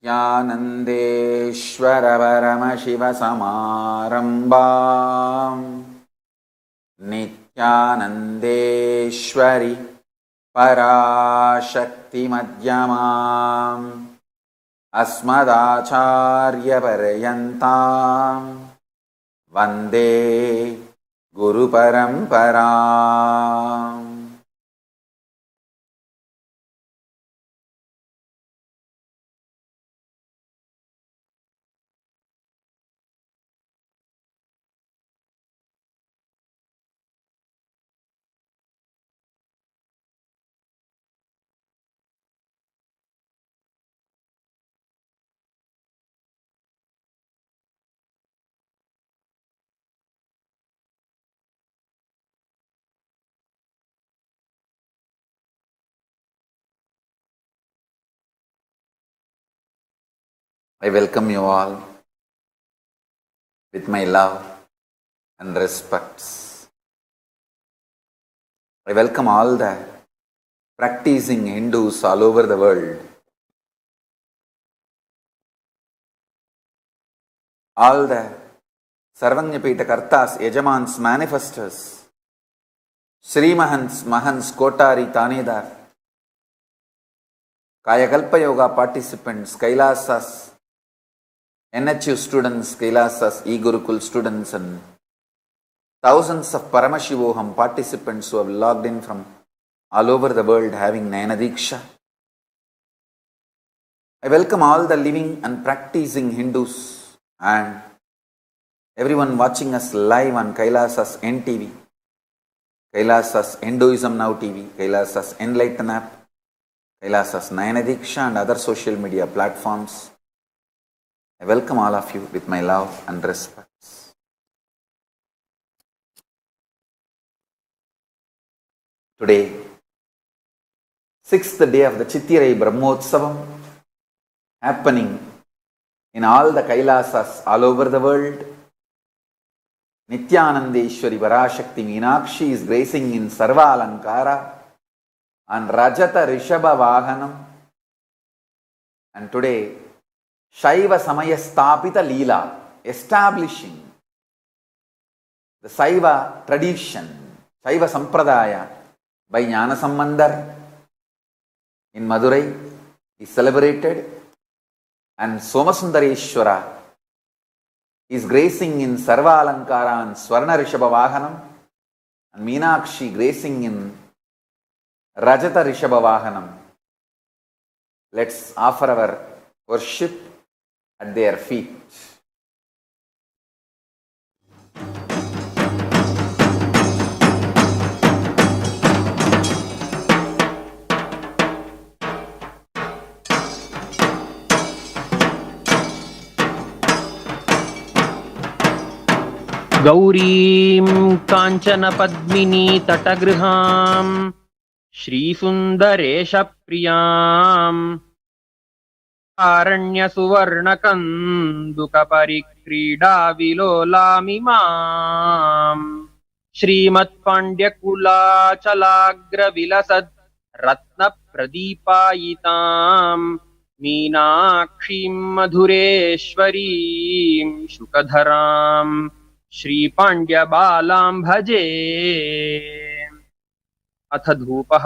नित्यानन्देश्वर परमशिवसमारम्भाम् नित्यानन्देश्वरि पराशक्तिमध्यमाम् अस्मदाचार्यपर्यन्ताम् वन्दे गुरुपरम्पराम्. I welcome you all with my love and respects. I welcome all the practicing Hindus all over the world, all the Sarvanyapita Kartas, Yajamans, Manifestors, Srimahans, Mahans, Kotari, Tanedar, Kayakalpa Yoga participants, Kailasas, NHU students, Kailasas, E-Gurukul students, and thousands of PARAMASHIVAâ participants who have logged in from all over the world having Nayana Diksha. I welcome all the living and practicing Hindus and everyone watching us live on Kailasas NTV, Kailasas Hinduism Now TV, Kailasas Enlighten app, Kailasas Nayana Diksha and other social media platforms. I welcome all of you with my love and respects. Today, 6th day of the CHITHIRAI BRAHMOTSAVAM, happening in all the Kailasas all over the world. Nithyanandeshwari PARASHAKTI MEENAKSHI is gracing in SARVA ALANKARA on RAJATA RISHABHA VAHANA. And today, SHIVA Samayastapita Leela, establishing the Shiva tradition, Shiva Sampradaya by Jnana Sambandar in Madurai is celebrated, and Somasundareshwara is gracing in Sarva Alankara and SWARNA RISHABHA Vahanam, and MEENAKSHI gracing in RAJATA RISHABHA Vahanam. Let's offer our worship at their feet. गौरीं काञ्चनपद्मिनी तटगृहां श्रीसुन्दरेशप्रियाम् आरण्यसुवर्णकन्दुकपरिक्रीडाविलोलामिमाम् श्रीमत्पाण्ड्यकुलाचलाग्रविलसद् रत्नप्रदीपायिताम् मीनाक्षीं मधुरेश्वरीं शुकधराम् श्रीपाण्ड्यबालां भजे. अथ धूपः.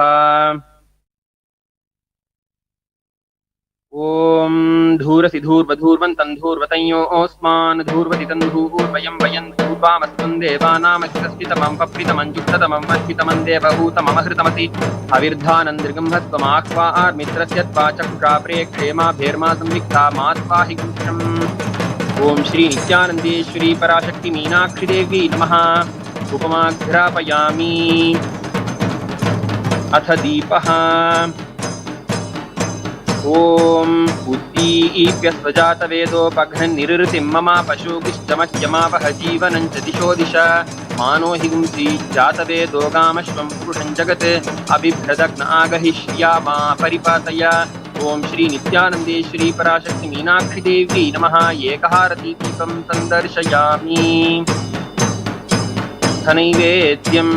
ओम धूरसि धूर्वधूर्वन्तं धूर्वतयोऽस्मान् धूर्वति तन्धूर्वयं वयं धूर्वामस्त्वं देवानामखिलस्थितमं पप्रितमञ्जुक्ततमं वर्षितमं देवहूतममहृतमसि हविर्धानन्दृगम्भस्त्वमाह्वा आर्मित्रस्य त्वा चक्षुषा प्रेक्षेमा भेर्मा संविक्ता मात्वाहि गुंशम्. ओम श्री नित्यानन्देश्वरी पराशक्ति मीनाक्षी देवी नमः. उपमाघ्रापयामि. अथ दीपः. ओम उद्दीप्य स्वजातवेदोपघ्नन्निरृतिं मम पशुगिश्चमह्यमावह जीवनं च दिशो दिश मानो हि गुंसि जातवेदो गामश्वं पुरुषं जगत् अबिभ्रदग्न आगहिष्यामा परिपातय. ओम श्री नित्यानन्देश्वरी पराशक्ति मीनाक्षी देवी नमः. एकहारती दीपं संदर्शयामि. धनैवेद्यम्.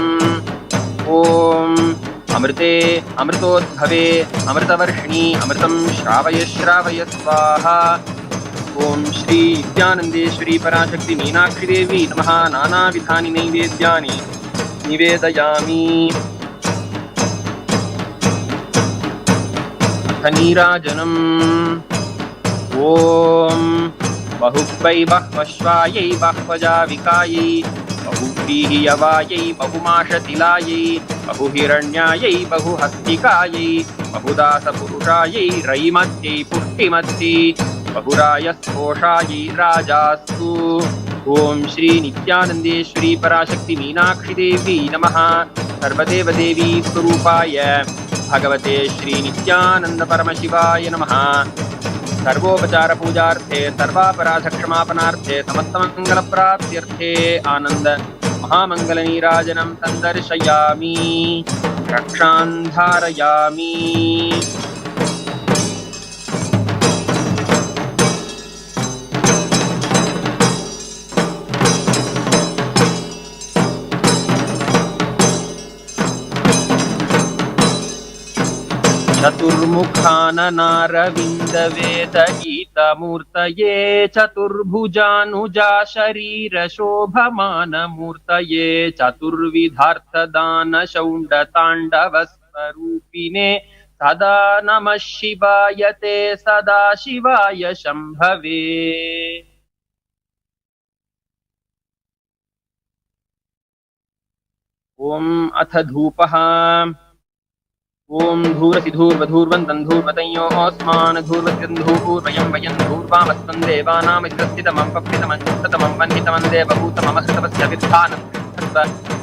ओम अमृते अमृतोद्भवे अमृतवर्षिणी अमृतं श्रावय श्रावय स्वाहा। ओम श्री नित्यानंदेश्वरी पराशक्ति मीनाक्षी देवी नमः। नानाविधानि नैवेद्यानि निवेदयामि। नीराजनम्। ओम बहुक्वै बह्वश्वायै बह्वजाविकायै बहुव्रीह्यवायै बहुमाशतिलायै बहुहिरण्यायै बहुहस्तिकायै बहुदासपुरुषायै रैमत्यै पुष्टिमत्यै बहुरायस्पोषायै राजास्तु। ओम श्री नित्यानंदेश्वरी पराशक्ति मीनाक्षी देवी नमः। सर्वदेवदेवी स्वरूपाय भगवते श्री नित्यानंद परमशिवाय नमः। सर्वोपचार पूजार्थे सर्वापराध क्षमापनार्थे समस्तमंगल प्राप्त्यर्थे आनंद महामंगल नीराजनं संदर्शयामि रक्षां धारयामि। चतुर्मुखाननारविन्दवेदगीतमूर्तये चतुर्भुजानुजा शरीरशोभमानमूर्तये चतुर्विधार्थदानशौण्डताण्डवस्वरूपिणे सदा नमः शिवाय ते सदा शिवाय शम्भवे। ॐ अथ धूपः। ओम धूरसि धूर्वधूर्वन्तं धूर्वतयोऽस्मान् धूर्वत्यन्धूर्वयं वयं धूर्वामस्तं देवानामित्रस्थितमं पप्पितमं चित्ततमं वह्नितमं देवभूतममहृतवस्य विद्धानं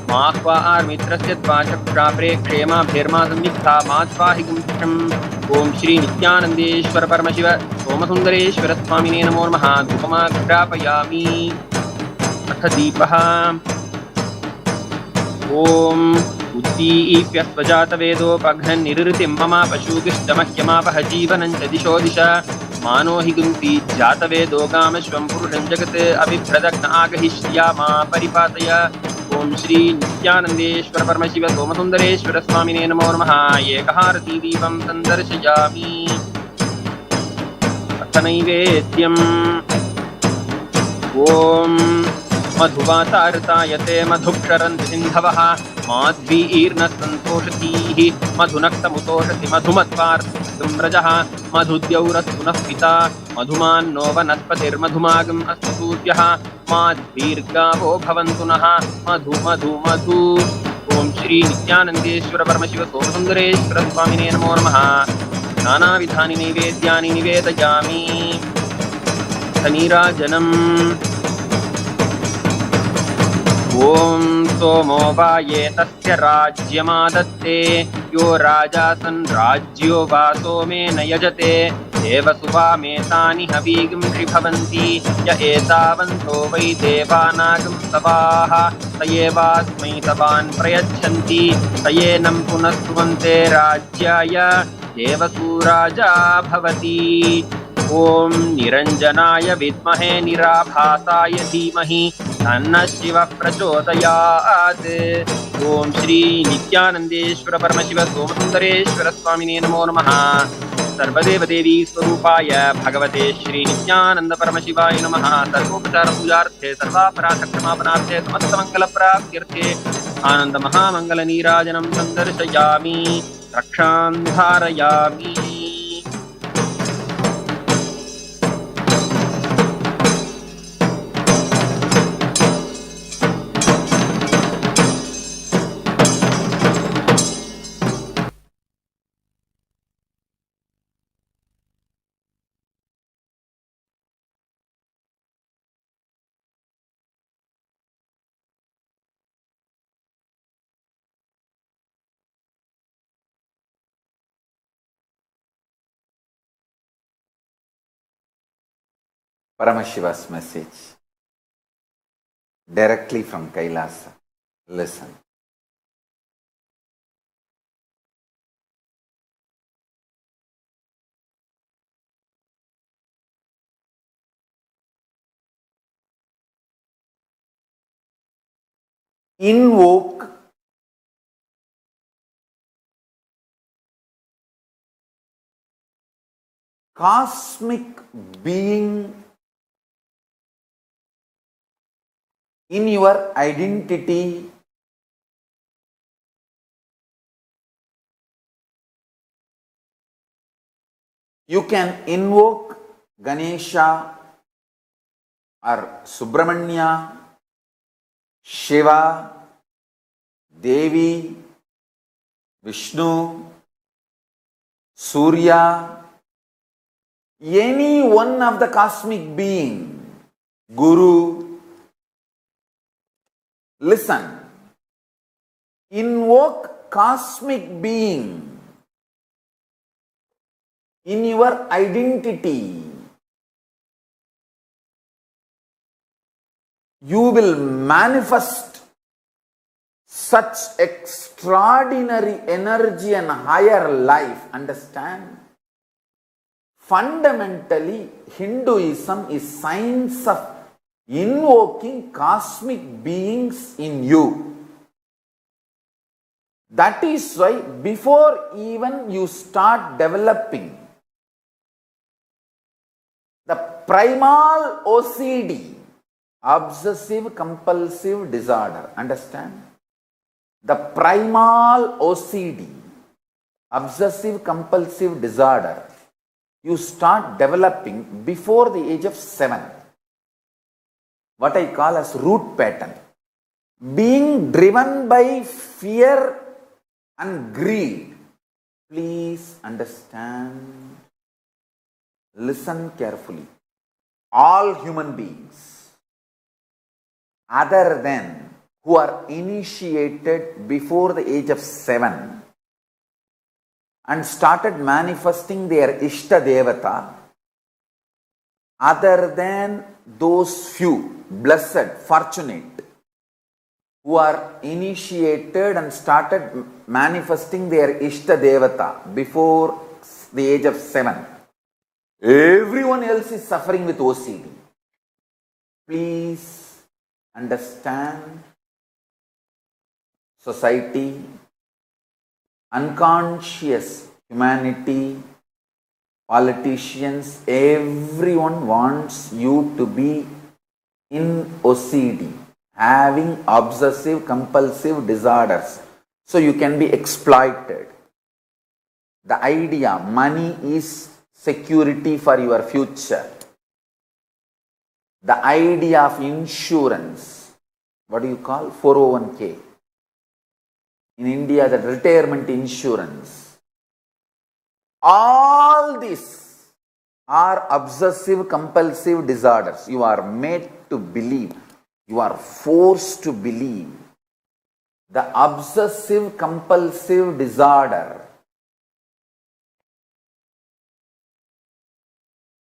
माह्वार्मित्रस्य त्वाचक्षा प्रेक्षेमाभिर्मा संयुक्ता माध्वाहि गुंशम्। ओम श्री नित्यानंदेश्वर परमशिव सोमसुन्दरेश्वर स्वामिने नमो नमः। धूपमाघ्रापयामि। अथ दीपः। ओम उद्दीप्यस्वजातवेदोपघ्नन्निरृतिं मम पशुगिष्टमह्यमापह जीवनं च दिशो दिश मानो हि गुंसि जातवेदो गामश्वं पुरुषं जगत् अभिभ्रदग्न आगहिष्या मा परिपातय। ओम श्री नित्यानंदेश्वर परमशिव सोमसुन्दरेश्वर स्वामिने नमो नमः। एकहारती दीपं संदर्शयामि। अथ नैवेद्यम्। ओम मधुवातारतायते मधुक्षरन्ति सिन्धवः माध्वीर्नसन्तोषतीः मधुनक्तमुतोषति मधुमत्पार्थम्रजः मधुद्यौरस्तु नः पिता मधुमान्नो वनस्पतिर्मधुमागम् अस्तु सूर्यः माध्वीर्गावो भवन्तु नः मधु मधु मधु। ओम श्री नित्यानंदेश्वर परमशिव सोमसुन्दरेश्वर स्वामिने नमो नमः। नानाविधानि नैवेद्यानि निवेदयामि। नीराजनम्। ओम सोमो वा ये तस्य राज्यमादत्ते यो राजा सन् राज्यो वा सोमेन यजते देवसुवामेतानि हवीगुंषि भवन्ति य एतावन्तो वै देवानागं सवाः स एवास्मै सवान् प्रयच्छन्ति स एनं पुनस्तुवन्ते राज्याय देवसूराजा भवति। ओम निरंजनाय विद्महे निराभासाय धीमहि तन्नः शिवः प्रचोदयात्। ओम श्री नित्यानंदेश्वर परमशिव सोमसुन्दरेश्वर स्वामिने नमो नमः। सर्वदेवदेवी स्वरूपाय भगवते श्री नित्यानंद परमशिवाय नमः। सर्वोपचार पूजार्थे सर्वापराध क्षमापनार्थे समस्तमंगल प्राप्त्यर्थे आनंद महामंगल नीराजनं संदर्शयामि रक्षां धारयामि। Paramashiva's message directly from Kailasa. Listen. Invoke cosmic being in your identity, you can invoke Ganesha or Subramanya, Shiva, Devi, Vishnu, Surya, any one of the cosmic being, Guru. Listen, invoke cosmic being in your identity. You will manifest such extraordinary energy and higher life. Understand? Fundamentally, Hinduism is science of invoking cosmic beings in you. That is why before even you start developing the primal OCD, obsessive compulsive disorder, understand? The primal OCD, obsessive compulsive disorder, you start developing before the age of 7. What I call as root pattern. Being driven by fear and greed. Please understand. Listen carefully. All human beings, other than who are initiated before the age of 7 and started manifesting their Ishtadevata, other than those few blessed, fortunate, who are initiated and started manifesting their Ishtadevata before the age of 7, everyone else is suffering with OCD. Please understand. Society, unconscious humanity, politicians, everyone wants you to be in OCD, having obsessive compulsive disorders, so you can be exploited. The idea money is security for your future. The idea of insurance, what do you call? 401k. In India, the retirement insurance. All these are obsessive compulsive disorders. You are made to believe. You are forced to believe. The obsessive compulsive disorder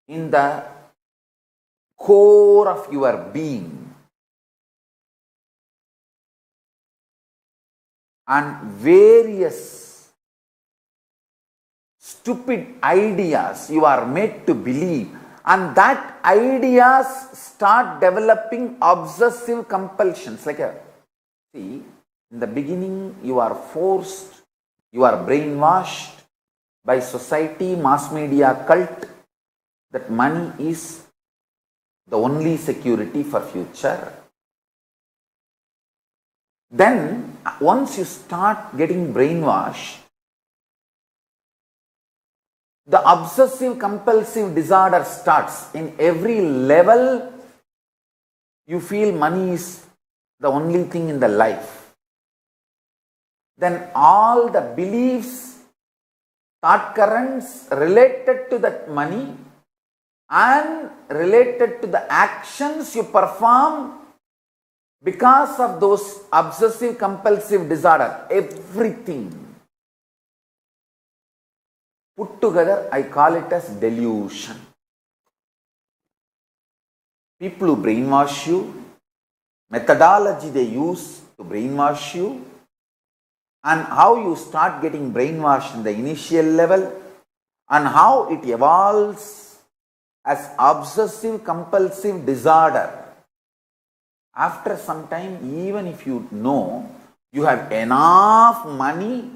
in the core of your being, and various stupid ideas you are made to believe, and that ideas start developing obsessive compulsions. Like see, in the beginning you are forced, you are brainwashed by society, mass media, cult, that money is the only security for future. Then once you start getting brainwashed, the obsessive compulsive disorder starts. In every level, you feel money is the only thing in the life. Then all the beliefs, thought currents related to that money and related to the actions you perform because of those obsessive compulsive disorder, everything put together, I call it as delusion. People who brainwash you, methodology they use to brainwash you, and how you start getting brainwashed in the initial level, and how it evolves as obsessive compulsive disorder. After some time, even if you know you have enough money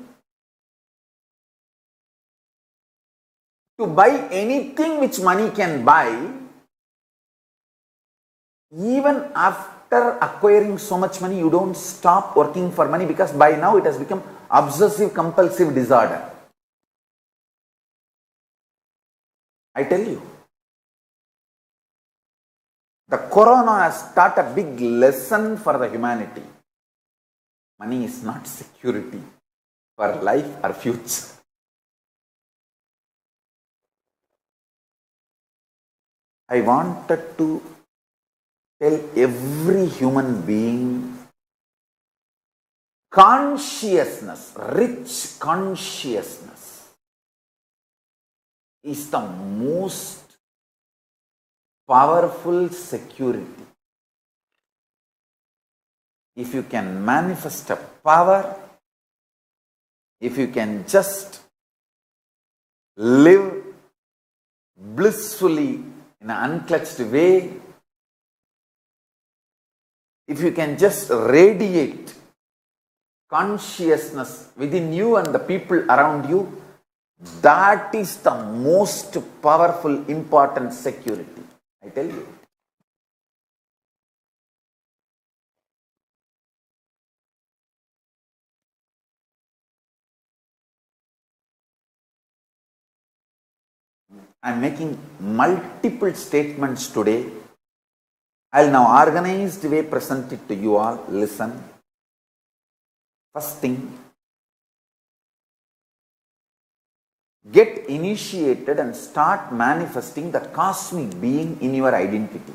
to buy anything which money can buy, even after acquiring so much money, you don't stop working for money, because by now it has become obsessive compulsive disorder. I tell you, the corona has taught a big lesson for the humanity. Money is not security for life or future. I wanted to tell every human being, consciousness, rich consciousness is the most powerful security. If you can manifest a power, if you can just live blissfully in an unclutched way, if you can just radiate consciousness within you and the people around you, that is the most powerful, important security. I tell you. I am making multiple statements today. I will now organized way present it to you all. Listen. First thing, get initiated and start manifesting the cosmic being in your identity.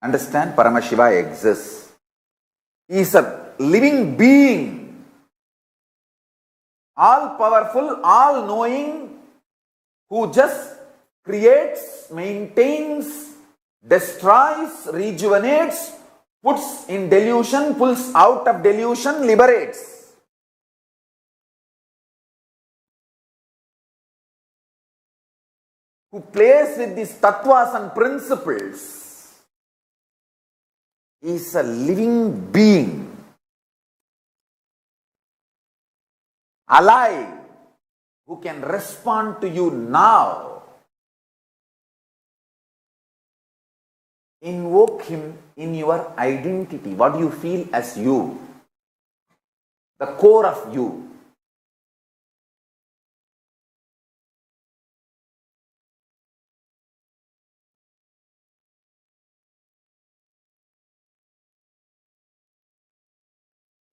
Understand? Paramashivaâ exists. He is a living being. All powerful, all knowing, who just creates, maintains, destroys, rejuvenates, puts in delusion, pulls out of delusion, liberates. Who plays with these tattvas and principles, is a living being. Alive, who can respond to you now. Invoke him in your identity. What do you feel as you? The core of you.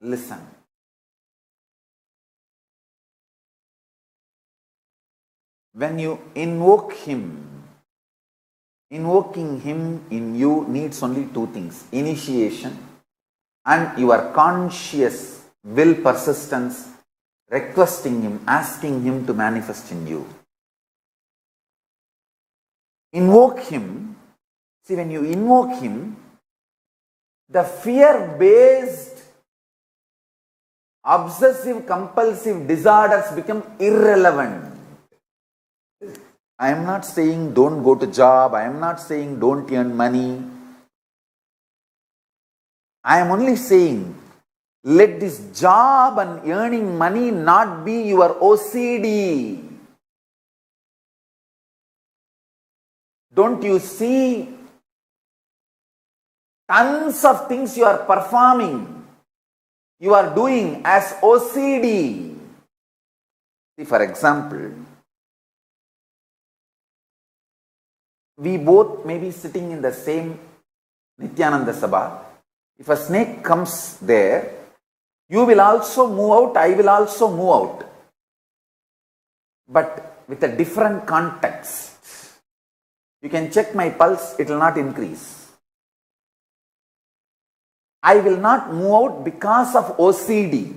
Listen. When you invoke him, invoking him in you needs only two things: initiation and your conscious will persistence, requesting him, asking him to manifest in you. Invoke him. See, when you invoke him, the fear-based obsessive compulsive disorders become irrelevant. I am not saying don't go to job. I am not saying don't earn money. I am only saying let this job and earning money not be your OCD. Don't you see tons of things you are performing, you are doing as OCD? See, for example, we both may be sitting in the same Nithyananda Sabha. If a snake comes there, you will also move out, I will also move out. But with a different context. You can check my pulse, it will not increase. I will not move out because of OCD.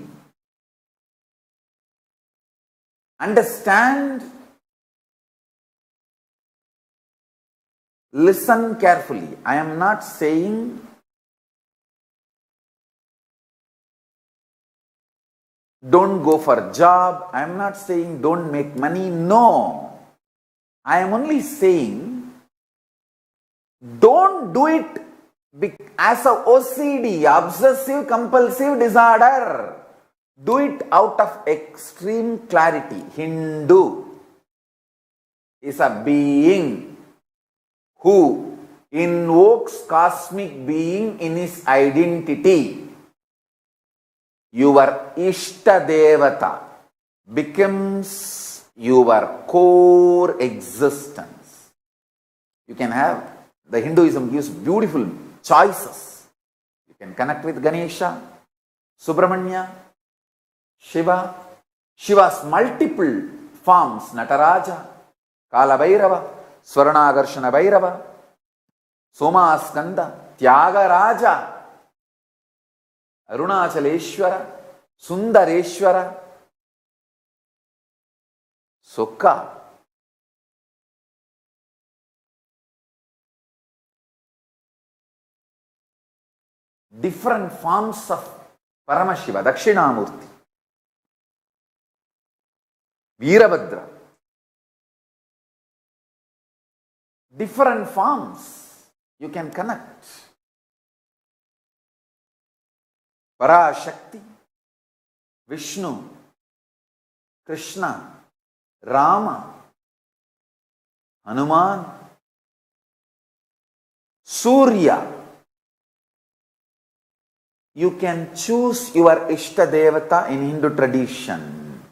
Understand? Listen carefully. I am not saying don't go for a job. I am not saying don't make money. No. I am only saying don't do it as a OCD, obsessive compulsive disorder. Do it out of extreme clarity. Hindu is a being who invokes cosmic being in his identity. Your Ishtadevata becomes your core existence. You can have, the Hinduism gives beautiful choices. You can connect with Ganesha, Subramanya, Shiva, Shiva's multiple forms, Nataraja, Kala Bhairava, Swarnagarshana Bhairava, Somaskanda, Tyagaraja, Arunachaleshwara, Sundareshwara, Sukha. Different forms of Paramashiva, Dakshinamurti, Veerabhadra. Different forms you can connect. Parashakti, Vishnu, Krishna, Rama, Hanuman, Surya. You can choose your Ishtadevata in Hindu tradition.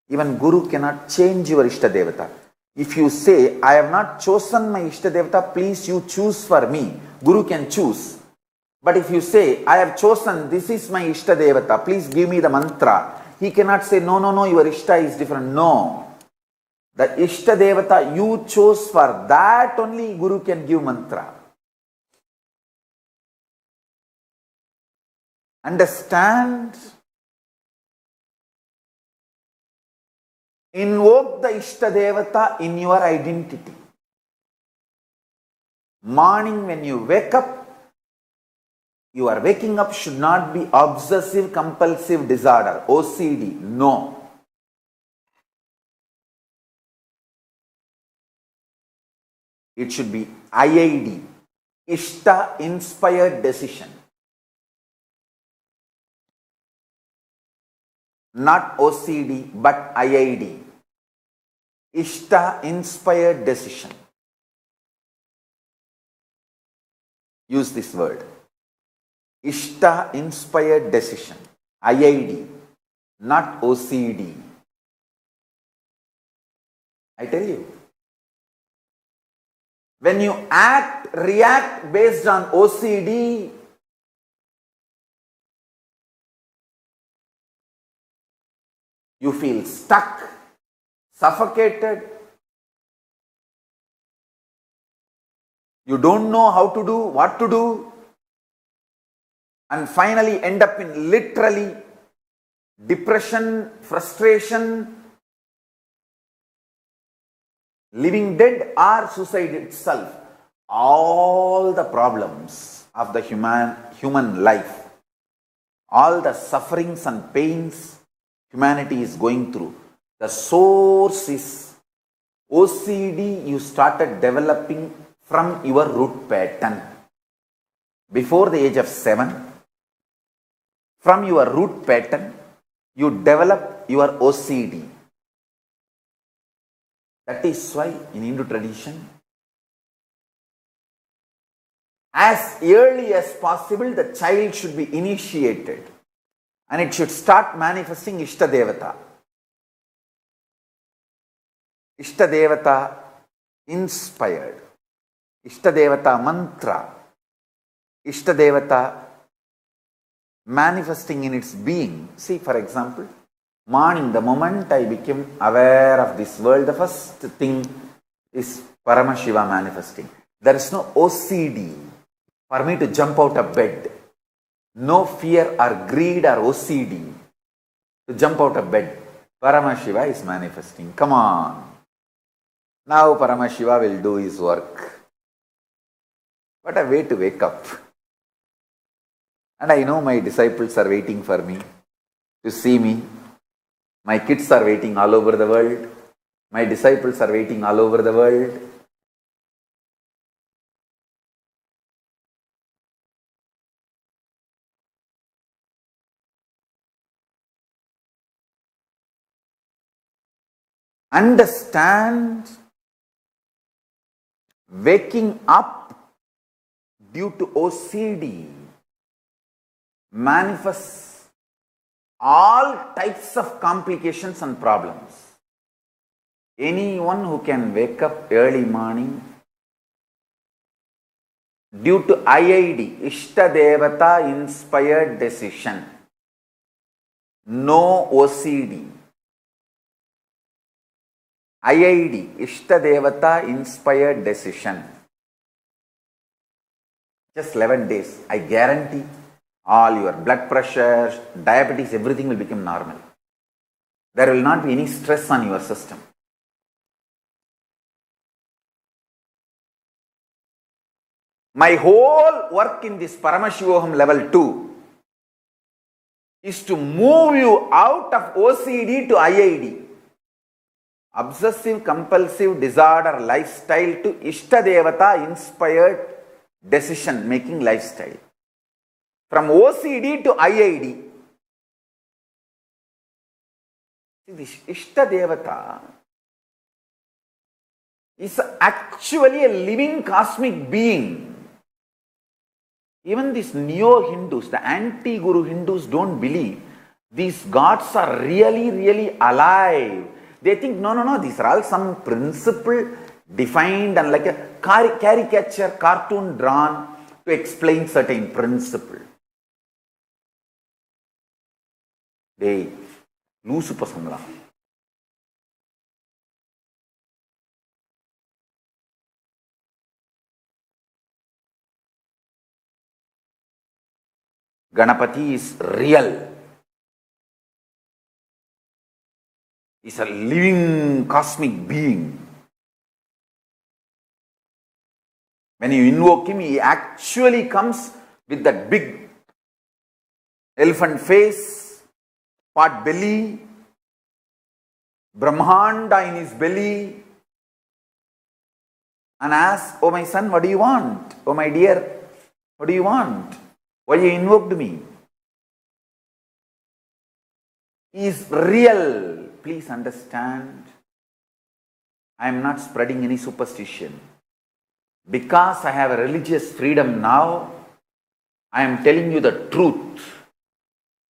Even Guru cannot change your Ishtadevata. If you say, I have not chosen my Ishtadevata, please you choose for me. Guru can choose. But if you say, I have chosen, this is my Ishtadevata, please give me the mantra. He cannot say, no, no, no, your Ishta is different. No. The Ishtadevata you chose, for that only Guru can give mantra. Understand? Invoke the Ishtadevata in your identity. Morning when you wake up, your waking up should not be obsessive compulsive disorder, OCD. No. It should be IID, Ishta inspired decision. Not OCD, but IID. Ishta inspired decision. Use this word. Ishta inspired decision. IID, not OCD. I tell you. When you react based on OCD, you feel stuck, suffocated. You don't know how to do, what to do, and finally end up in literally depression, frustration, living dead, or suicide itself. All the problems of the human life, all the sufferings and pains humanity is going through, the source is OCD you started developing from your root pattern. Before the age of 7, from your root pattern, you develop your OCD. That is why in Hindu tradition, as early as possible, the child should be initiated and it should start manifesting Ishtadevata. Ishtadevata inspired, Ishtadevata mantra, Ishtadevata manifesting in its being. See, for example, morning, the moment I became aware of this world, the first thing is Paramashiva manifesting. There is no OCD for me to jump out of bed. No fear or greed or OCD to jump out of bed. Paramashiva is manifesting. Come on. Now Paramashiva will do his work. What a way to wake up. And I know my disciples are waiting for me to see me. My kids are waiting all over the world. My disciples are waiting all over the world. understand waking up due to OCD manifests all types of complications and problems. Anyone who can wake up early morning due to IID, Ishtadevata inspired decision, no OCD, IID, Ishtadevata inspired decision, just 11 days, I guarantee all your blood pressure, diabetes, everything will become normal. There will not be any stress on your system. My whole work in this Paramashivoham level 2 is to move you out of OCD to IID, Obsessive Compulsive Disorder lifestyle, to Ishtadevata inspired decision making lifestyle. From OCD to IID. This Ishtadevata is actually a living cosmic being. Even these neo-Hindus, the anti-Guru Hindus don't believe these gods are really alive. They think, no, these are all some principle defined and like a caricature, cartoon drawn to explain certain principle. They lose pasangla. Ganapati is real. He's a living cosmic being. When you invoke him, he actually comes with that big elephant face, pot belly, Brahmanda in his belly, and asks, "Oh my son, what do you want? Oh my dear, what do you want? Why you invoked me?" He is real. Please understand, I am not spreading any superstition. Because I have a religious freedom now, I am telling you the truth.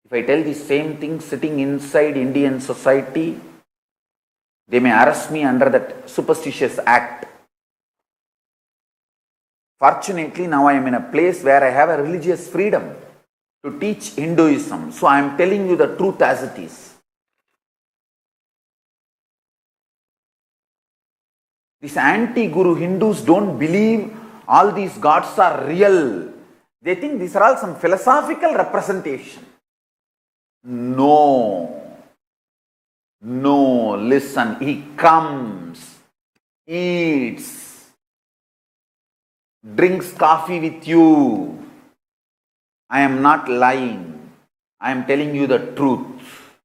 If I tell the same thing sitting inside Indian society, they may arrest me under that superstitious act. Fortunately, now I am in a place where I have a religious freedom to teach Hinduism. So I am telling you the truth as it is. These anti-Guru Hindus don't believe all these gods are real. They think these are all some philosophical representation. No, listen, he comes, eats, drinks coffee with you. I am not lying. I am telling you the truth.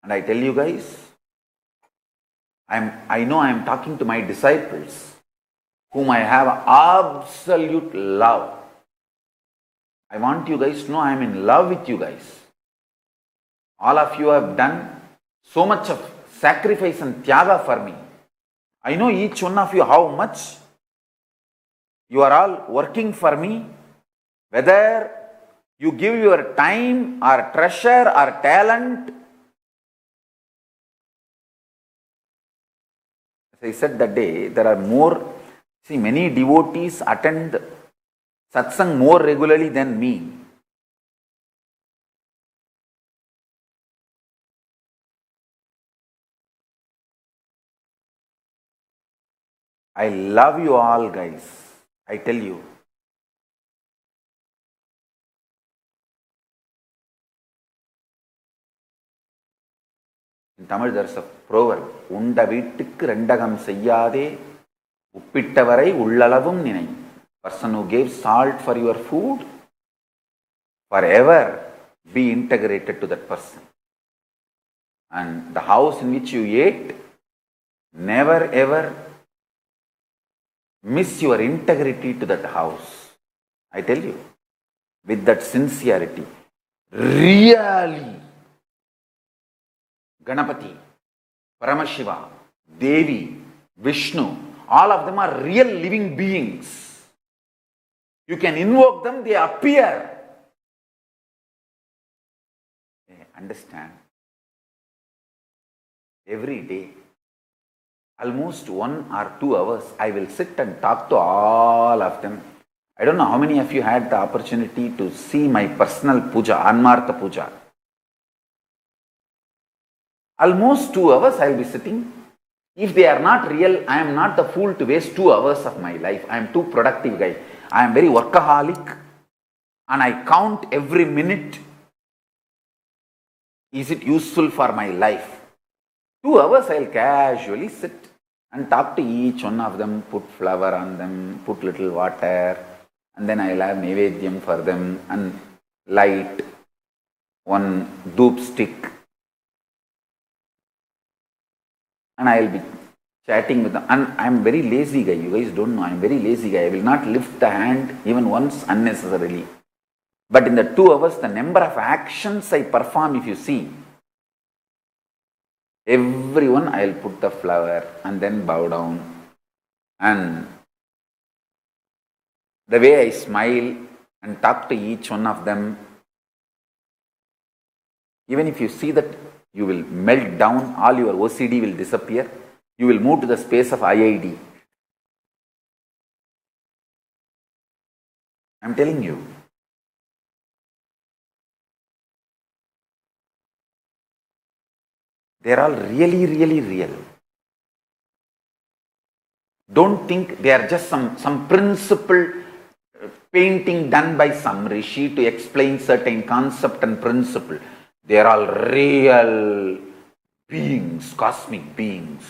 And I tell you guys, I know I am talking to my disciples, whom I have absolute love. I want you guys to know I am in love with you guys. All of you have done so much of sacrifice and tyaga for me. I know each one of you how much you are all working for me. Whether you give your time or treasure or talent. As I said that day, there are more, many devotees attend SATSANG more regularly than me. I love you all guys, I tell you. In Tamil there is a proverb, Unda vittukku rendagam seyyade, uppittavarai ullalavum ninai. Person who gave salt for your food, forever be integrated to that person. And the house in which you ate, never ever miss your integrity to that house. I tell you, with that sincerity, really, Ganapati, Paramashiva, Devi, Vishnu, all of them are real living beings. You can invoke them, they appear. Understand? Every day, almost 1 or 2 hours, I will sit and talk to all of them. I don't know how many of you had the opportunity to see my personal puja, Anmartha puja. Almost 2 hours I will be sitting. If they are not real, I am not the fool to waste 2 hours of my life. I am too productive guy. I am very workaholic and I count every minute. Is it useful for my life? 2 hours I will casually sit and talk to each one of them, put flower on them, put little water, and then I will have Naivedyam for them and light one dhoop stick. And I will be chatting with them. And I am very lazy guy. You guys don't know. I am very lazy guy. I will not lift the hand even once unnecessarily. But in the 2 hours, the number of actions I perform, if you see, everyone I will put the flower and then bow down. And the way I smile and talk to each one of them, even if you see that, you will melt down, all your OCD will disappear. You will move to the space of IID. I am telling you. They are all really, really real. Don't think they are just some principle painting done by some rishi to explain certain concept and principle. They are all real beings, cosmic beings.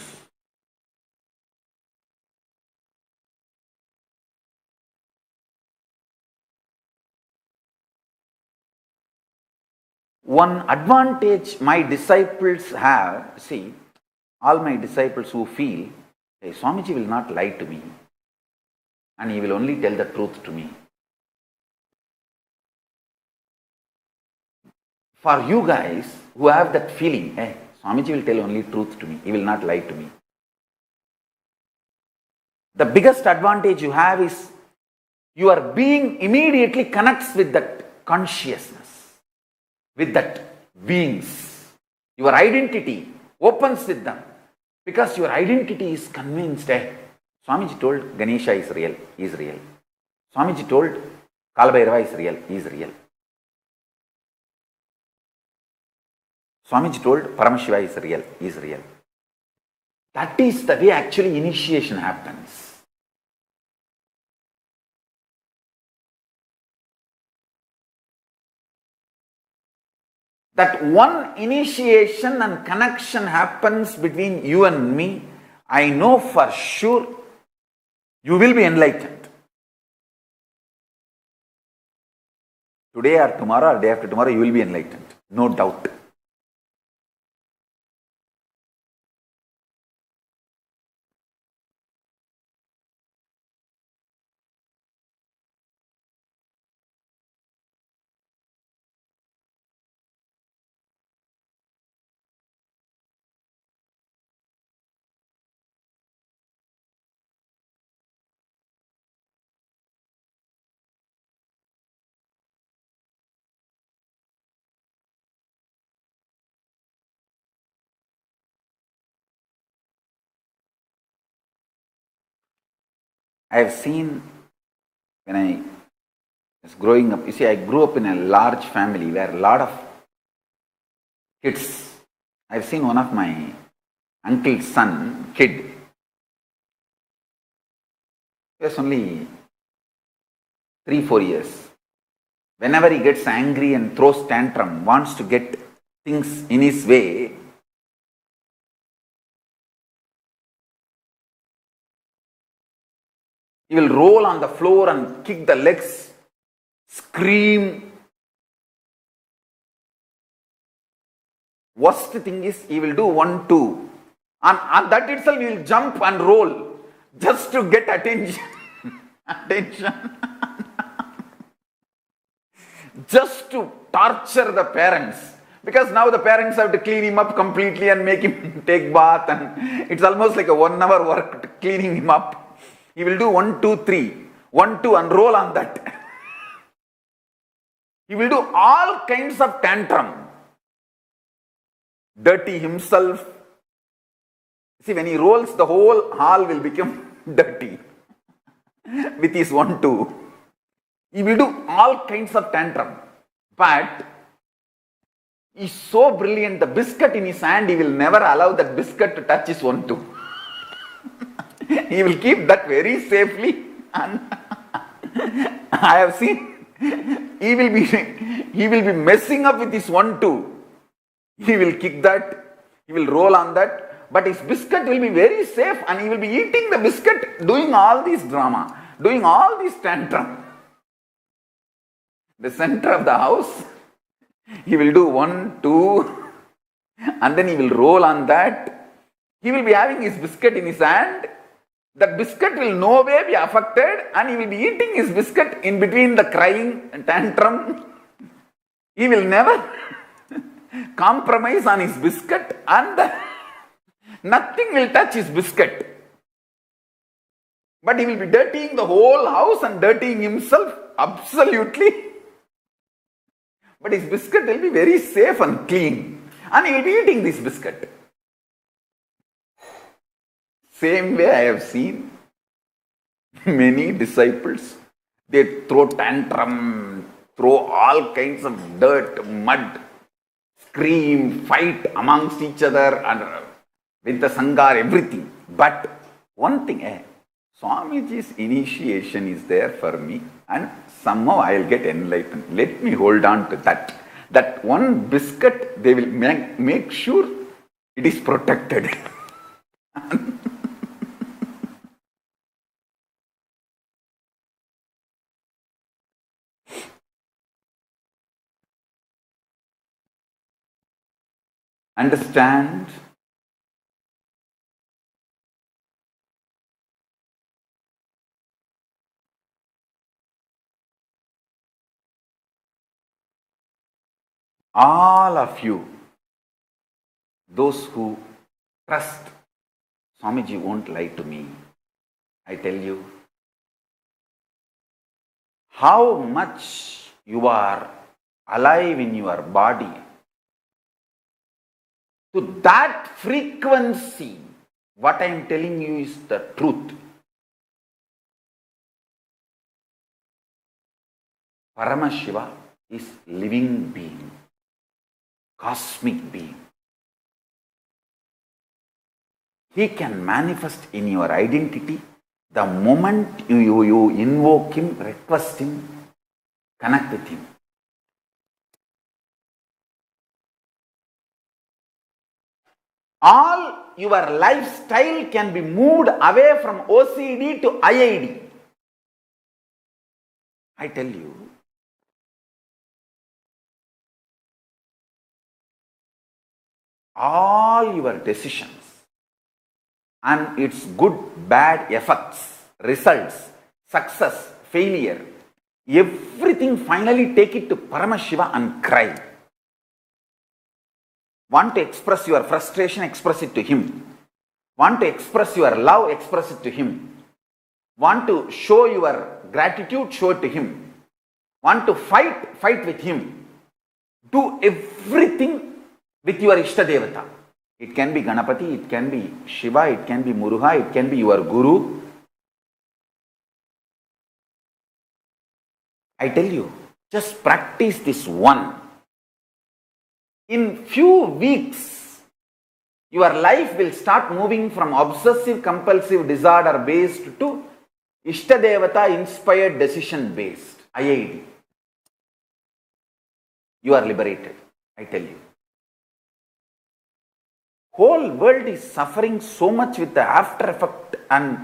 One advantage my disciples have, see, all my disciples who feel, hey, Swamiji will not lie to me and he will only tell the truth to me. For you guys who have that feeling, hey, Swamiji will tell only truth to me, he will not lie to me. The biggest advantage you have is your being immediately connects with that consciousness, with that beings. Your identity opens with them because your identity is convinced, hey, Swamiji told Ganesha is real, he is real. Swamiji told Kalabhairava is real, he is real. Swamiji told Paramashiva is real, he is real. That is the way actually initiation happens. That one initiation and connection happens between you and me, I know for sure you will be enlightened. Today or tomorrow or day after tomorrow you will be enlightened, no doubt. I have seen when I was growing up, you see, I grew up in a large family where a lot of kids. I have seen one of my uncle's son, kid. He was only 3-4 years. Whenever he gets angry and throws tantrum, wants to get things in his way, he will roll on the floor and kick the legs, scream. Worst thing is, he will do 1, 2. And that itself, he will jump and roll just to get attention. Attention. Just to torture the parents. Because now the parents have to clean him up completely and make him take bath, and it's almost like a 1 hour work cleaning him up. He will do 1, 2, 3. 1, 2 and roll on that. He will do all kinds of tantrum. Dirty himself. See, when he rolls, the whole hall will become dirty with his 1, 2. He will do all kinds of tantrum. But he's so brilliant, the biscuit in his hand, he will never allow that biscuit to touch his 1, 2. He will keep that very safely. And I have seen, he will be messing up with his 1, 2. He will kick that, he will roll on that, but his biscuit will be very safe, and he will be eating the biscuit, doing all this drama, doing all this tantrum. The center of the house, he will do 1, 2, and then he will roll on that. He will be having his biscuit in his hand. That biscuit will no way be affected, and he will be eating his biscuit in between the crying and tantrum. He will never compromise on his biscuit, and nothing will touch his biscuit. But he will be dirtying the whole house and dirtying himself absolutely. But his biscuit will be very safe and clean, and he will be eating this biscuit. Same way I have seen many disciples, they throw tantrum, throw all kinds of dirt, mud, scream, fight amongst each other, and with the Sangha, everything. But one thing, Swamiji's initiation is there for me, and somehow I will get enlightened. Let me hold on to that. That one biscuit, they will make sure it is protected. Understand? All of you, those who trust, Swamiji won't lie to me. I tell you, how much you are alive in your body, to that frequency, what I am telling you is the truth. Paramashiva is living being, cosmic being. He can manifest in your identity the moment you invoke him, request him, connect with him. All your lifestyle can be moved away from OCD to IID. I tell you, all your decisions and its good, bad effects, results, success, failure, everything, finally take it to Paramashiva and cry. Want to express your frustration, express it to him. Want to express your love, express it to him. Want to show your gratitude, show it to him. Want to fight, fight with him. Do everything with your Ishtadevata. It can be Ganapati, it can be Shiva, it can be Muruga, it can be your Guru. I tell you, just practice this one. In few weeks, your life will start moving from obsessive compulsive disorder based to Ishtadevata inspired decision based, IID. You are liberated, I tell you. Whole world is suffering so much with the after effect and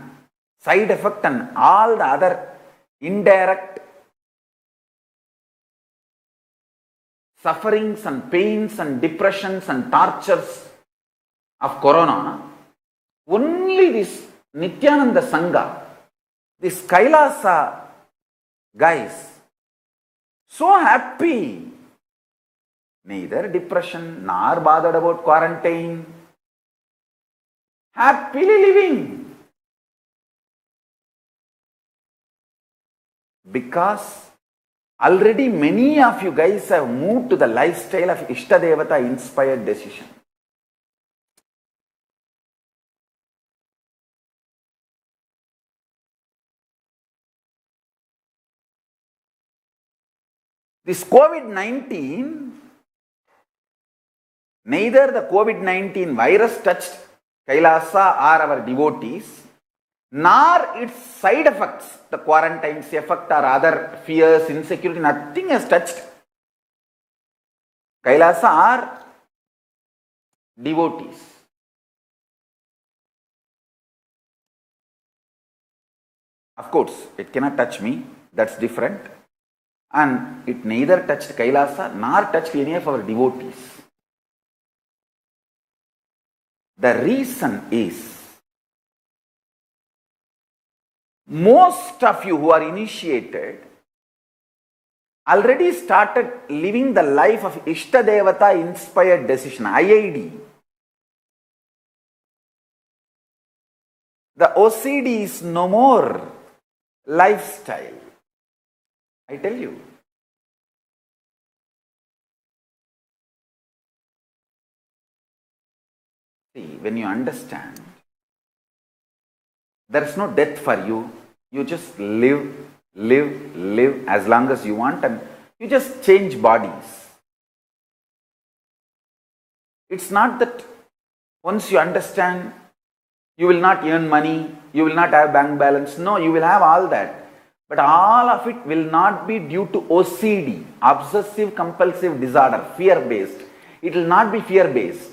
side effect and all the other indirect sufferings and pains and depressions and tortures of Corona. Only this Nithyananda Sangha, this Kailasa guys, so happy. neither depression nor bothered about quarantine. Happily living. Because already many of you guys have moved to the lifestyle of Ishtadevata inspired decision. This COVID-19, neither the COVID-19 virus touched Kailasa or our devotees, nor its side effects, the quarantine's effect or other fears, insecurity, nothing has touched Kailasa or devotees. Of course, it cannot touch me, that's different. And it neither touched Kailasa nor touched any of our devotees. The reason is, most of you who are initiated already started living the life of Ishtadevata inspired decision, IID. The OCD is no more lifestyle. I tell you. See, when you understand, there is no death for you. You just live as long as you want, and you just change bodies. It's not that once you understand, you will not earn money, you will not have bank balance. No, you will have all that. But all of it will not be due to OCD, Obsessive Compulsive Disorder, fear-based. It will not be fear-based.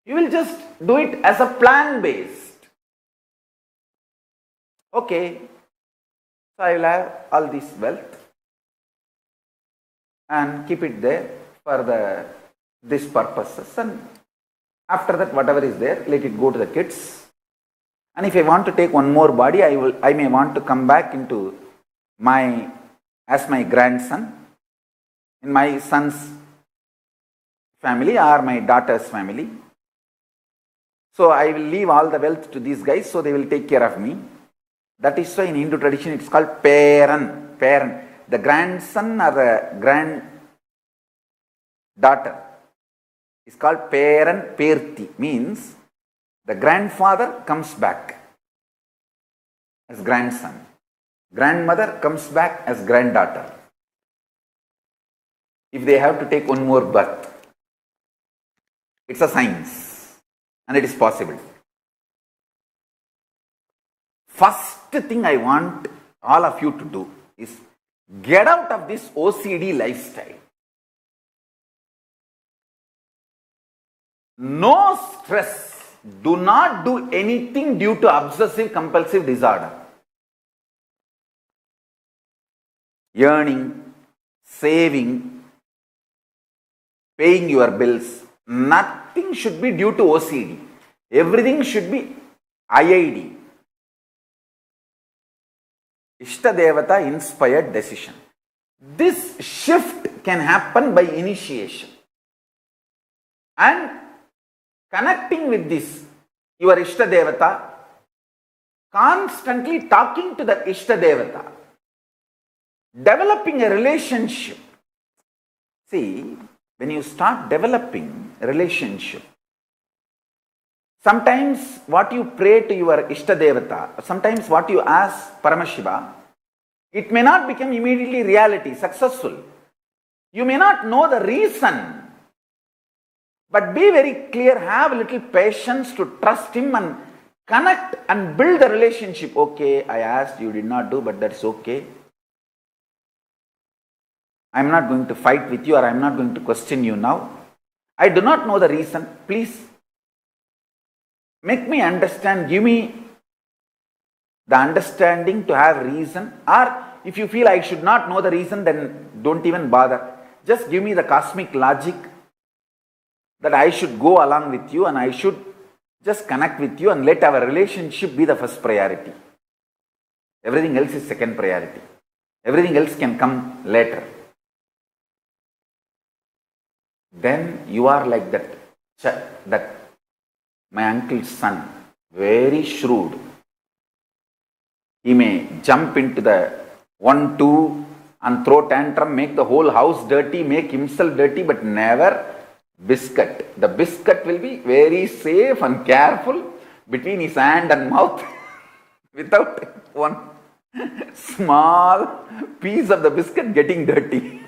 You will just do it as a plan-based. Okay, so I will have all this wealth and keep it there for these purposes, and after that whatever is there, let it go to the kids. And if I want to take one more body, I may want to come back into as my grandson in my son's family or my daughter's family. So I will leave all the wealth to these guys, so they will take care of me. That is why in Hindu tradition it's called Paran. The grandson or the granddaughter is called Paran Perti, means the grandfather comes back as grandson. Grandmother comes back as granddaughter. If they have to take one more birth, it's a science and it is possible. First thing I want all of you to do is get out of this OCD lifestyle. No stress. Do not do anything due to obsessive compulsive disorder. Earning, saving, paying your bills, nothing should be due to OCD. Everything should be IID. Ishtadevata inspired decision. This shift can happen by initiation. And connecting with this, your Ishtadevata, constantly talking to the Ishtadevata, developing a relationship. See, when you start developing a relationship, sometimes what you pray to your Ishtadevata, sometimes what you ask Paramashiva, it may not become immediately reality, successful. You may not know the reason, but be very clear, have a little patience to trust him and connect and build a relationship. Okay, I asked, you did not do, but that's okay. I am not going to fight with you, or I am not going to question you now. I do not know the reason. Please make me understand. Give me the understanding to have reason. Or if you feel I should not know the reason, then don't even bother. Just give me the cosmic logic that I should go along with you and I should just connect with you and let our relationship be the first priority. Everything else is second priority. Everything else can come later. then you are like that my uncle's son, very shrewd. He may jump into the 1, 2 and throw tantrum, make the whole house dirty, make himself dirty, but never biscuit. The biscuit will be very safe and careful between his hand and mouth without one small piece of the biscuit getting dirty.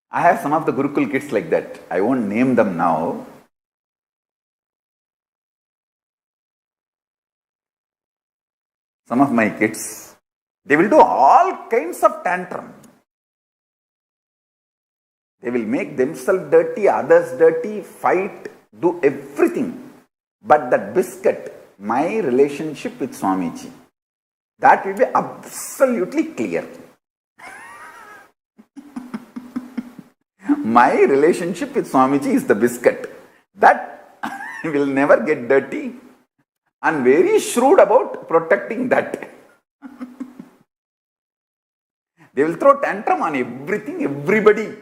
I have some of the Gurukul kids like that. I won't name them now. Some of my kids, they will do all kinds of tantrum. They will make themselves dirty, others dirty, fight, do everything. But that biscuit, my relationship with Swamiji, that will be absolutely clear. My relationship with Swamiji is the biscuit. That will never get dirty, and very shrewd about protecting that. They will throw tantrum on everything, everybody.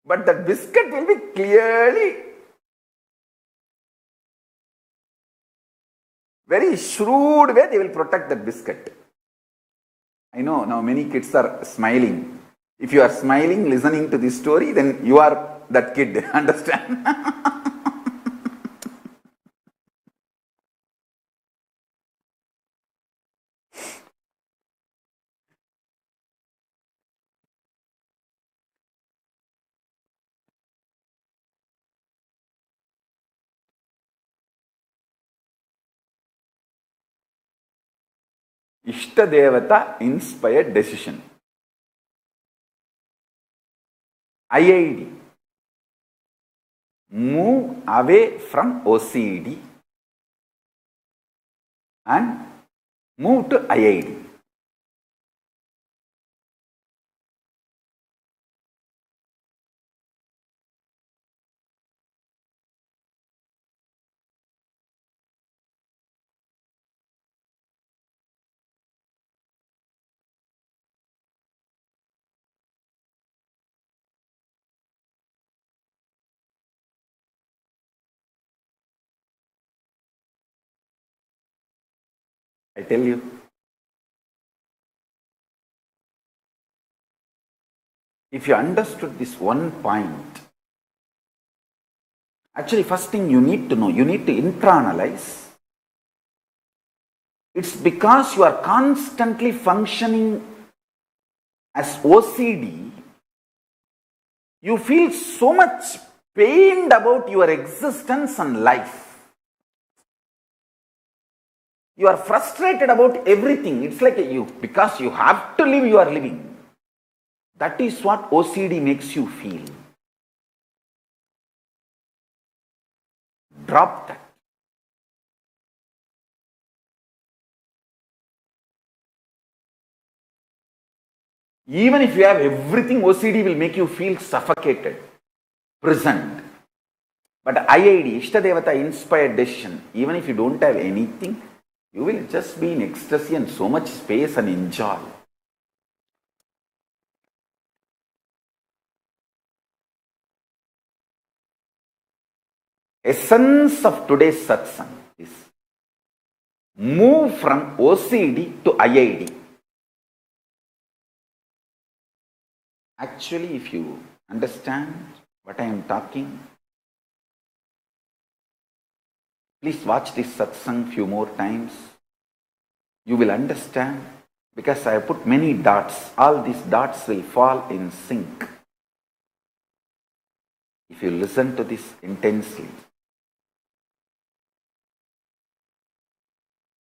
But that biscuit will be clearly, very shrewd way they will protect that biscuit. I know now many kids are smiling. If you are smiling listening to this story, then you are that kid. Understand? Ishtadevata inspired decision. IID. Move away from OCD and move to IID. I tell you, if you understood this one point, actually first thing you need to know, you need to internalize. It's because you are constantly functioning as OCD, you feel so much pained about your existence and life. You are frustrated about everything. It's like because you have to live, you are living. That is what OCD makes you feel. Drop that. Even if you have everything, OCD will make you feel suffocated, prisoned. But IID, Ishtadevata inspired decision, even if you don't have anything, you will just be in ecstasy and so much space and enjoy. Essence of today's satsang is move from OCD to IID. Actually, if you understand what I am talking, please watch this satsang few more times. You will understand, because I have put many dots. All these dots will fall in sync. If you listen to this intensely,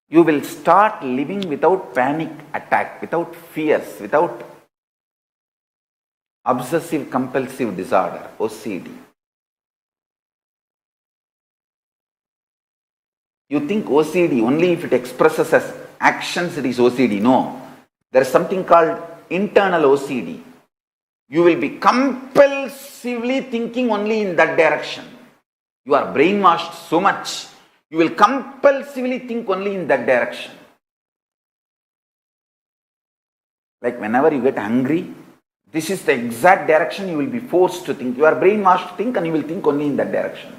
you will start living without panic attack, without fears, without obsessive compulsive disorder, OCD. You think OCD, only if it expresses as actions it is OCD. No. There is something called internal OCD. You will be compelled compulsively thinking only in that direction. You are brainwashed so much, you will compulsively think only in that direction. Like whenever you get hungry, this is the exact direction you will be forced to think. You are brainwashed to think and you will think only in that direction.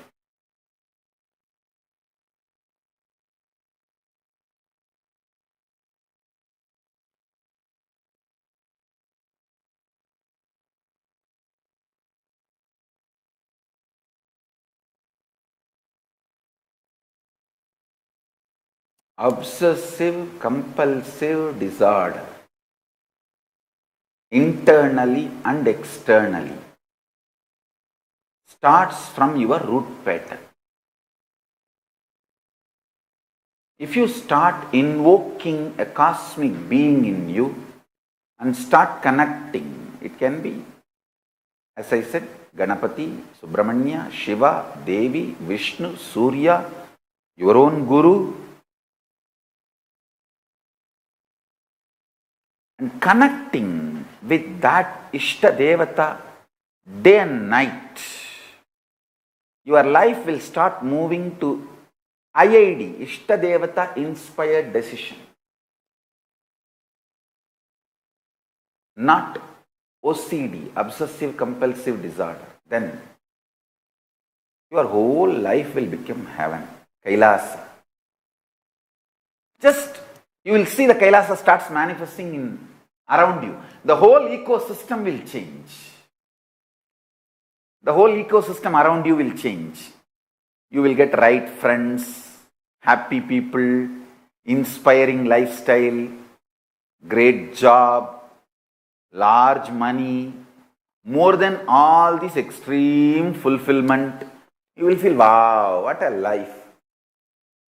Obsessive compulsive disorder, internally and externally, starts from your root pattern. If you start invoking a cosmic being in you and start connecting, it can be, as I said, Ganapati, Subramanya, Shiva, Devi, Vishnu, Surya, your own Guru, and connecting with that Ishtadevata day and night, your life will start moving to IID, Ishtadevata inspired decision. Not OCD, obsessive compulsive disorder. Then your whole life will become heaven, Kailasa. Just you will see the Kailasa starts manifesting in around you. The whole ecosystem will change. The whole ecosystem around you will change. You will get right friends, happy people, inspiring lifestyle, great job, large money, more than all this extreme fulfillment. You will feel, wow, what a life.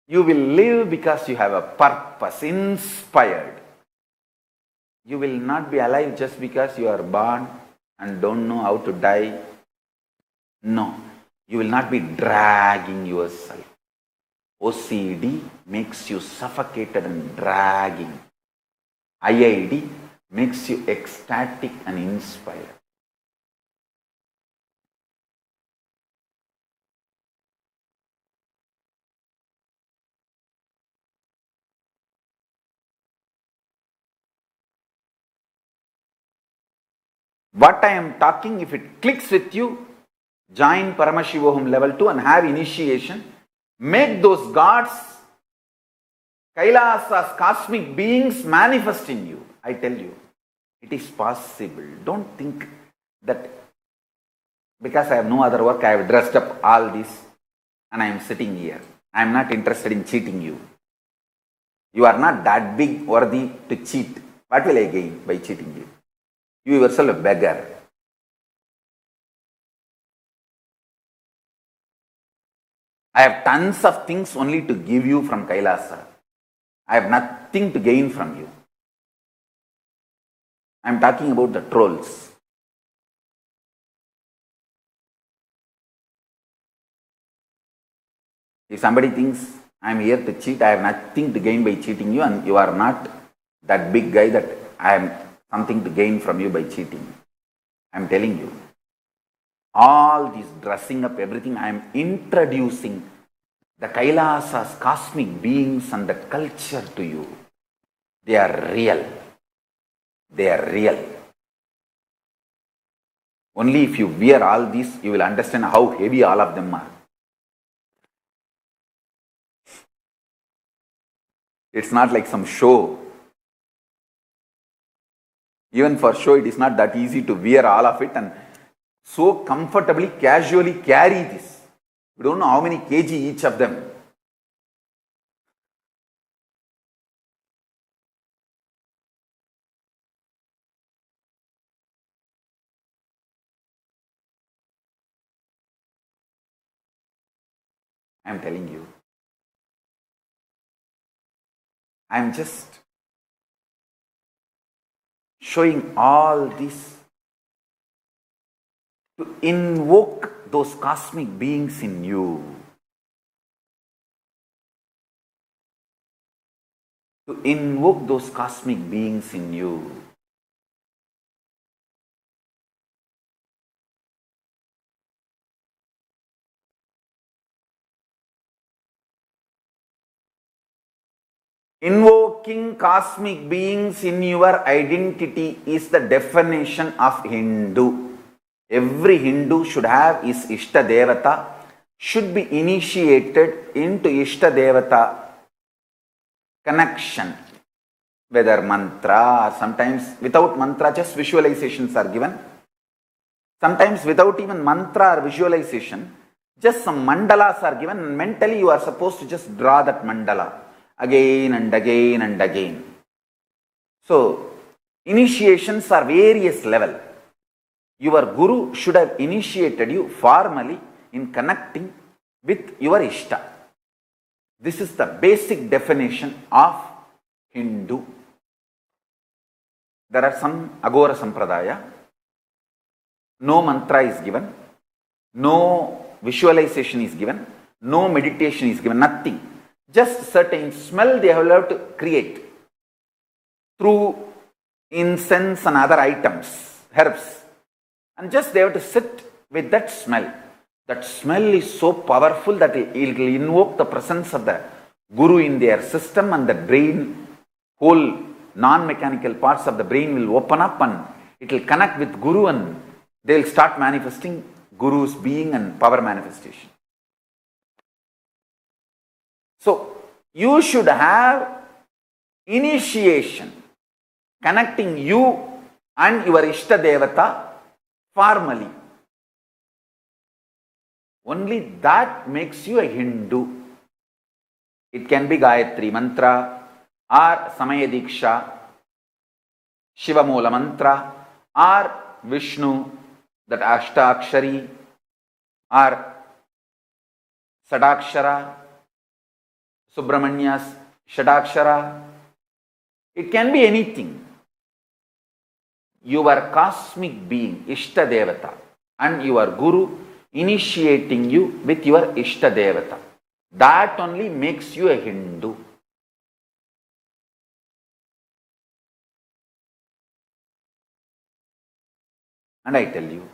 You will live because you have a purpose, inspired. You will not be alive just because you are born and don't know how to die. No, you will not be dragging yourself. OCD makes you suffocated and dragging. IID makes you ecstatic and inspired. What I am talking, if it clicks with you, join PARAMASHIVAâ level 2 and have initiation. Make those gods, Kailasas, cosmic beings manifest in you. I tell you, it is possible. Don't think that because I have no other work, I have dressed up all this and I am sitting here. I am not interested in cheating you. You are not that big worthy to cheat. What will I gain by cheating you? You yourself a beggar. I have tons of things only to give you from Kailasa. I have nothing to gain from you. I am talking about the trolls. If somebody thinks I am here to cheat, I have nothing to gain by cheating you, and you are not that big guy that I am something to gain from you by cheating. I am telling you, all this dressing up, everything, I am introducing the Kailasas, cosmic beings and the culture to you. They are real. They are real. Only if you wear all this, you will understand how heavy all of them are. It's not like some show. Even for show, it is not that easy to wear all of it and so comfortably, casually carry this. We don't know how many kg each of them. I am telling you. I am just showing all this to invoke those cosmic beings in you. To invoke those cosmic beings in you. Invoking cosmic beings in your identity is the definition of Hindu. Every Hindu should have his Ishtadevata, should be initiated into Ishtadevata connection, whether mantra or sometimes without mantra, just visualizations are given. Sometimes without even mantra or visualization, just some mandalas are given, and mentally you are supposed to just draw that mandala again and again and again. So, initiations are various level. Your guru should have initiated you formally in connecting with your Ishta. This is the basic definition of Hindu. There are some Agora Sampradaya. No mantra is given. No visualization is given. No meditation is given. Nothing. Just certain smell they have to create through incense and other items, herbs. And just they have to sit with that smell. That smell is so powerful that it will invoke the presence of the Guru in their system, and the brain, whole non-mechanical parts of the brain will open up and it will connect with Guru, and they will start manifesting Guru's being and power manifestation. So, you should have initiation connecting you and your Ishtadevata formally. Only that makes you a Hindu. It can be Gayatri Mantra or Samaya Diksha, Shiva Moola Mantra, or Vishnu, that Ashtakshari, or Sadakshara, Subramanya's Shadakshara. It can be anything. Your cosmic being, Ishtadevata, and your Guru initiating you with your Ishtadevata. That only makes you a Hindu. And I tell you,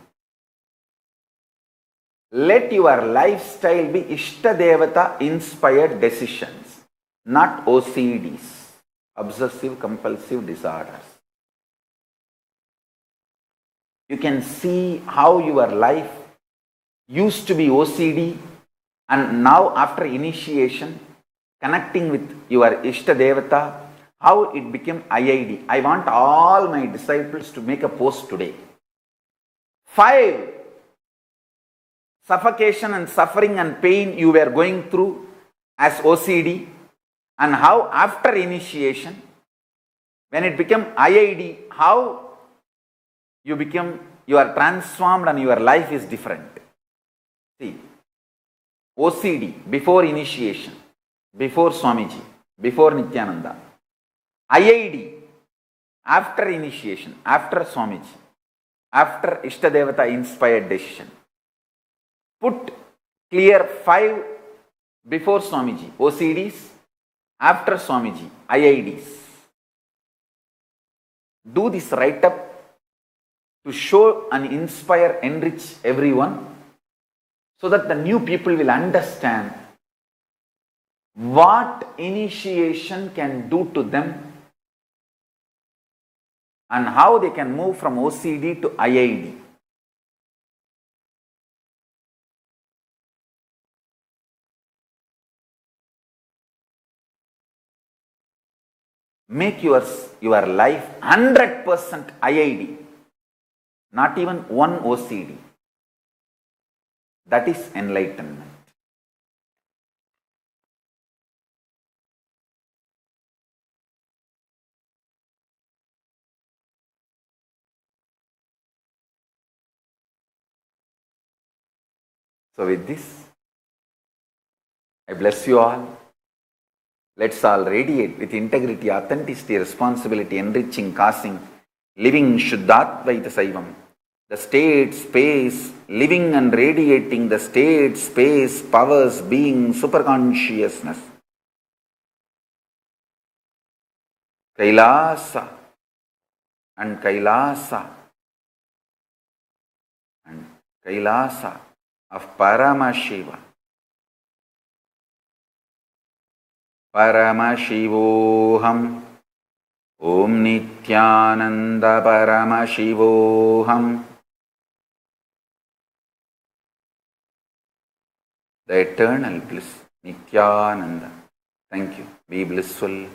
let your lifestyle be Ishtadevata inspired decisions, not OCDs, obsessive compulsive disorders. You can see how your life used to be OCD, and now after initiation, connecting with your Ishtadevata, how it became IID. I want all my disciples to make a post today. 5 suffocation and suffering and pain you were going through as OCD, and how after initiation, when it became IID, how you are transformed and your life is different. See, OCD before initiation, before Swamiji, before Nithyananda. IID after initiation, after Swamiji, after Ishtadevata inspired decision. Put clear 5 before Swamiji, OCDs, after Swamiji, IIDs. Do this write up to show and inspire, enrich everyone, so that the new people will understand what initiation can do to them and how they can move from OCD to IID. Make your life 100% IID, not even one OCD. That is enlightenment. So with this, I bless you all. Let's all radiate with integrity, authenticity, responsibility, enriching, causing, living Shuddhatvaita Saivam. The state, space, living and radiating the state, space, powers, being, superconsciousness. Kailasa and Kailasa and Kailasa of Paramashiva. Paramashivoham. Om Nithyananda Paramashivoham. The eternal bliss, Nithyananda. Thank you. Be blissful.